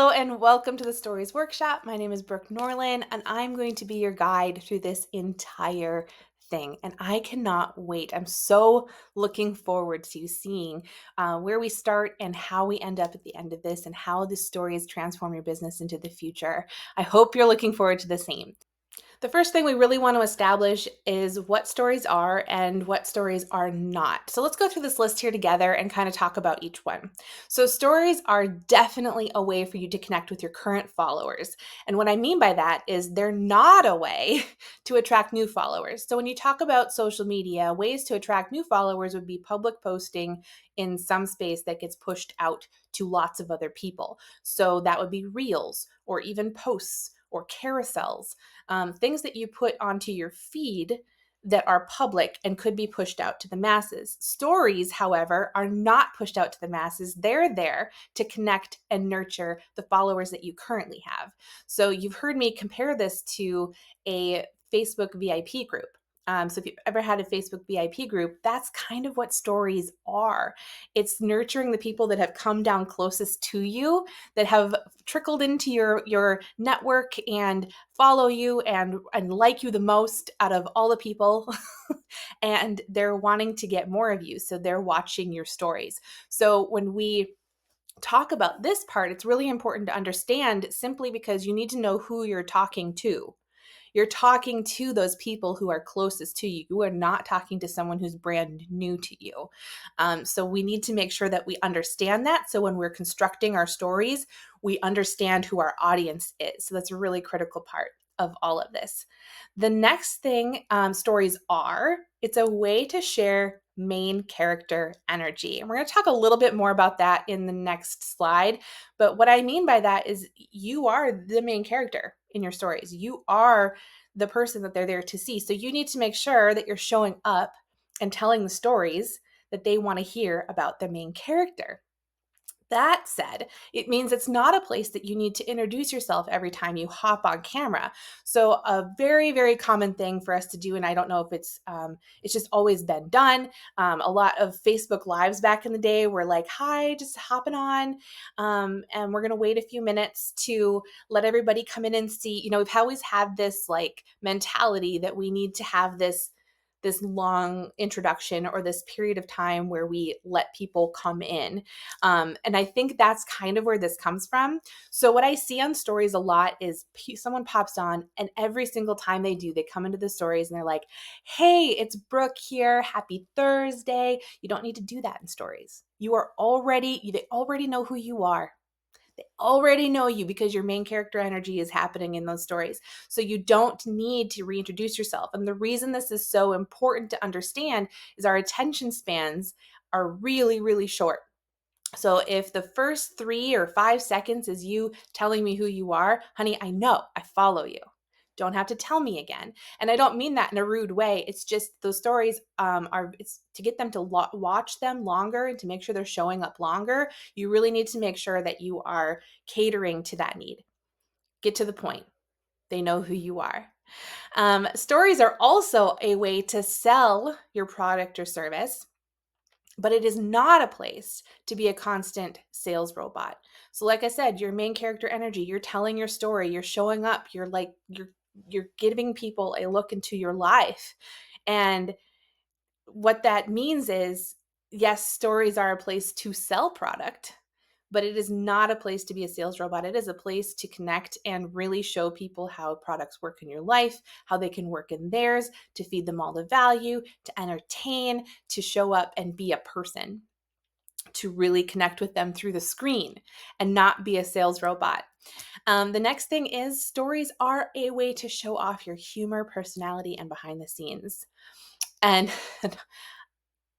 Hello and welcome to the Stories Workshop. My name is Brooke Norland and I'm going to be your guide through this entire thing. And I cannot wait. I'm so looking forward to seeing where we start and how we end up at the end of this and how the stories transform your business into the future. I hope you're looking forward to the same. The first thing we really want to establish is what stories are and what stories are not. So let's go through this list here together and kind of talk about each one. So stories are definitely a way for you to connect with your current followers. And what I mean by that is they're not a way to attract new followers. So when you talk about social media, ways to attract new followers would be public posting in some space that gets pushed out to lots of other people. So that would be reels or even posts or carousels, things that you put onto your feed that are public and could be pushed out to the masses. Stories, however, are not pushed out to the masses. They're there to connect and nurture the followers that you currently have. So you've heard me compare this to a Facebook VIP group. So if you've ever had a Facebook VIP group, that's kind of what stories are. It's nurturing the people that have come down closest to you, that have trickled into your network and follow you and like you the most out of all the people. And they're wanting to get more of you. So they're watching your stories. So when we talk about this part, it's really important to understand simply because you need to know who you're talking to. You're talking to those people who are closest to you. You are not talking to someone who's brand new to you. So we need to make sure that we understand that. So when we're constructing our stories, we understand who our audience is. So that's a really critical part of all of this. The next thing stories are, it's a way to share main character energy. And we're going to talk a little bit more about that in the next slide. But what I mean by that is you are the main character in your stories. You are the person that they're there to see. So you need to make sure that you're showing up and telling the stories that they want to hear about the main character. That said, it means it's not a place that you need to introduce yourself every time you hop on camera. So a very, very common thing for us to do, and I don't know if it's just always been done. A lot of Facebook Lives back in the day were like, "Hi, just hopping on, and we're gonna wait a few minutes to let everybody come in and see." You know, we've always had this like mentality that we need to have this long introduction or this period of time where we let people come in. And I think that's kind of where this comes from. So what I see on stories a lot is someone pops on and every single time they do, they come into the stories and they're like, "Hey, it's Brooke here. Happy Thursday." You don't need to do that in stories. They already know who you are. They already know you because your main character energy is happening in those stories. So you don't need to reintroduce yourself. And the reason this is so important to understand is our attention spans are really, really short. So if the first 3 or 5 seconds is you telling me who you are, honey, I know, I follow you. Don't have to tell me again. And I don't mean that in a rude way. It's just those stories it's to get them to watch them longer and to make sure they're showing up longer. You really need to make sure that you are catering to that need. Get to the point. They know who you are. Stories are also a way to sell your product or service, but it is not a place to be a constant sales robot. So like I said, your main character energy, you're telling your story, you're showing up, you're giving people a look into your life. And what that means is, yes, stories are a place to sell product, but it is not a place to be a sales robot. It is a place to connect and really show people how products work in your life, how they can work in theirs, to feed them all the value, to entertain, to show up and be a person, to really connect with them through the screen and not be a sales robot. The next thing is stories are a way to show off your humor, personality, and behind the scenes. And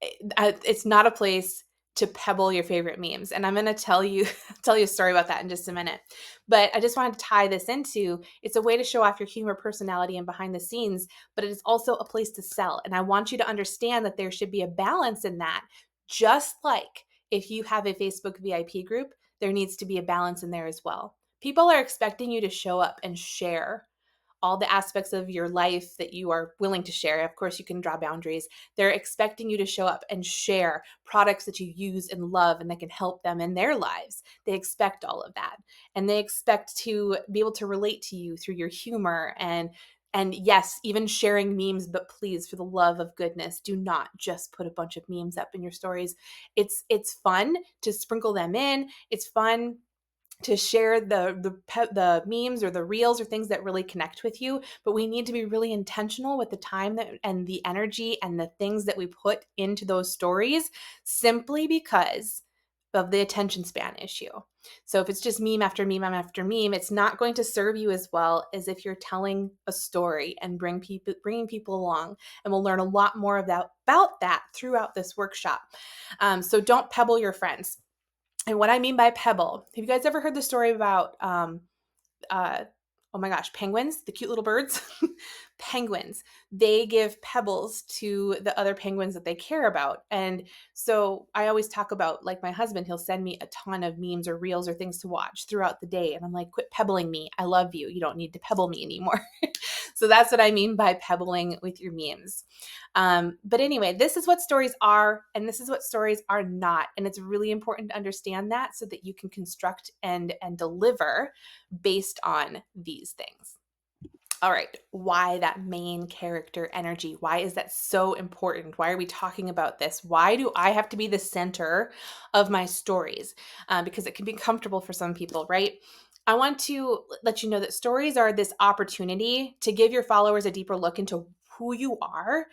it's not a place to pebble your favorite memes. And I'm going to tell you a story about that in just a minute. But I just wanted to tie this into, it's a way to show off your humor, personality, and behind the scenes, but it is also a place to sell. And I want you to understand that there should be a balance in that. Just like if you have a Facebook VIP group, there needs to be a balance in there as well. People are expecting you to show up and share all the aspects of your life that you are willing to share. Of course, you can draw boundaries. They're expecting you to show up and share products that you use and love and that can help them in their lives. They expect all of that. And they expect to be able to relate to you through your humor and yes, even sharing memes, but please, for the love of goodness, do not just put a bunch of memes up in your stories. It's fun to sprinkle them in. It's fun to share the memes or the reels or things that really connect with you, but we need to be really intentional with the time that and the energy and the things that we put into those stories, simply because of the attention span issue. So if it's just meme after meme after meme, it's not going to serve you as well as if you're telling a story and bringing people along. And we'll learn a lot more about that throughout this workshop. So don't pebble your friends. And what I mean by pebble, have you guys ever heard the story about uh, oh my gosh, penguins, the cute little birds? Penguins, they give pebbles to the other penguins that they care about. And so I always talk about, like, my husband, he'll send me a ton of memes or reels or things to watch throughout the day. And I'm like, quit pebbling me. I love you. You don't need to pebble me anymore. So that's what I mean by pebbling with your memes. But anyway, this is what stories are, and this is what stories are not. And it's really important to understand that so that you can construct and deliver based on these things. All right, why that main character energy? Why is that so important? Why are we talking about this? Why do I have to be the center of my stories? Because it can be comfortable for some people, right? I want to let you know that stories are this opportunity to give your followers a deeper look into who you are,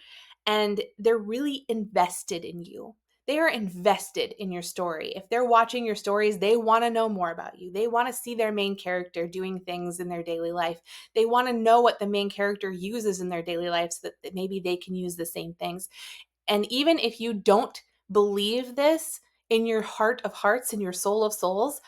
and they're really invested in you. They are invested in your story. If they're watching your stories, they want to know more about you. They want to see their main character doing things in their daily life. They want to know what the main character uses in their daily life so that maybe they can use the same things. And even if you don't believe this in your heart of hearts, in your soul of souls,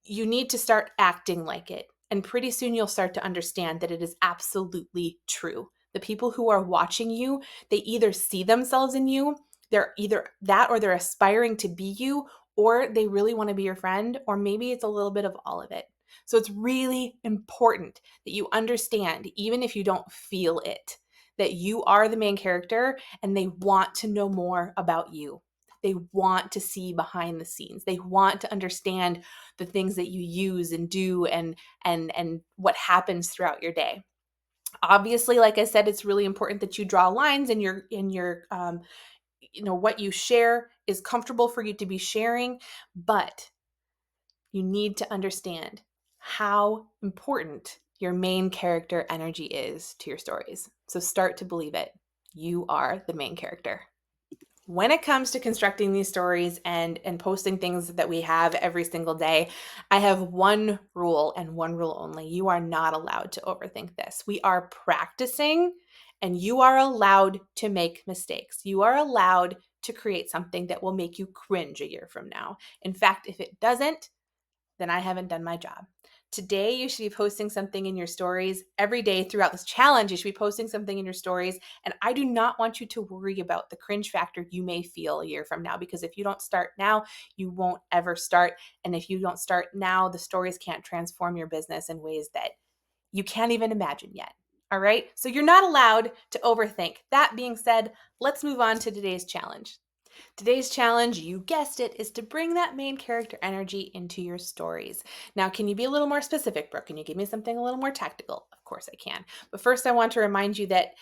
you need to start acting like it. And pretty soon you'll start to understand that it is absolutely true. The people who are watching you, they either see themselves in you, they're either that or they're aspiring to be you, or they really want to be your friend, or maybe it's a little bit of all of it. So it's really important that you understand, even if you don't feel it, that you are the main character and they want to know more about you. They want to see behind the scenes. They want to understand the things that you use and do and what happens throughout your day. Obviously, like I said, it's really important that you draw lines in your what you share is comfortable for you to be sharing, but you need to understand how important your main character energy is to your stories. So start to believe it. You are the main character. When it comes to constructing these stories and posting things that we have every single day, I have one rule and one rule only. You are not allowed to overthink this. We are practicing, and you are allowed to make mistakes. You are allowed to create something that will make you cringe a year from now. In fact, if it doesn't, then I haven't done my job. Today, you should be posting something in your stories. Every day throughout this challenge, you should be posting something in your stories. And I do not want you to worry about the cringe factor you may feel a year from now, because if you don't start now, you won't ever start. And if you don't start now, the stories can't transform your business in ways that you can't even imagine yet. All right. So you're not allowed to overthink. That being said, let's move on to today's challenge. Today's challenge, you guessed it, is to bring that main character energy into your stories. Now, can you be a little more specific, Brooke? Can you give me something a little more tactical? Of course I can. But first, I want to remind you that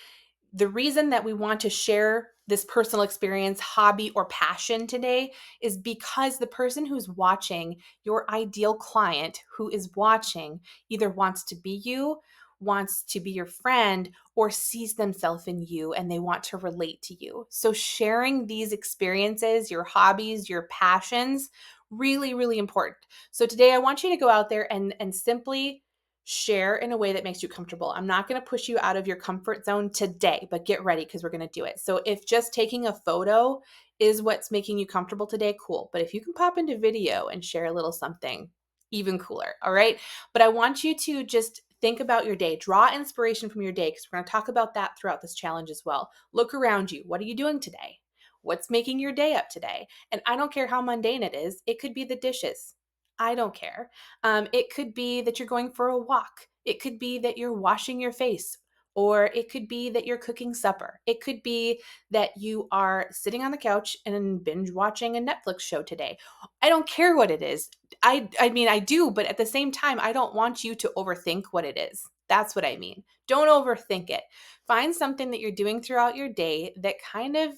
the reason that we want to share this personal experience, hobby, or passion today is because the person who's watching, your ideal client who is watching, either wants to be you, wants to be your friend, or sees themselves in you and they want to relate to you. So sharing these experiences, your hobbies, your passions, really, really important. So today I want you to go out there and simply share in a way that makes you comfortable. I'm not going to push you out of your comfort zone today, but get ready because we're going to do it. So if just taking a photo is what's making you comfortable today, cool. But if you can pop into video and share a little something, even cooler. All right. But I want you to just think about your day, draw inspiration from your day, because we're going to talk about that throughout this challenge as well. Look around you. What are you doing today? What's making your day up today? And I don't care how mundane it is. It could be the dishes. I don't care. It could be that you're going for a walk It could be that you're washing your face, or it could be that you're cooking supper. It could be that you are sitting on the couch and binge watching a Netflix show today. I don't care what it is. I mean, I do, but at the same time, I don't want you to overthink what it is. That's what I mean. Don't overthink it. Find something that you're doing throughout your day that kind of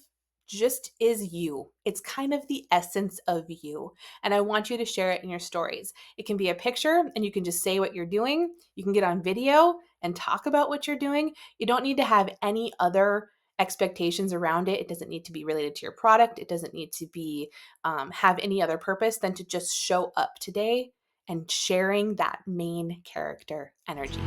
just is you. It's kind of the essence of you. And I want you to share it in your stories. It can be a picture and you can just say what you're doing. You can get on video and talk about what you're doing. You don't need to have any other expectations around it. It doesn't need to be related to your product. It doesn't need to be have any other purpose than to just show up today and sharing that main character energy.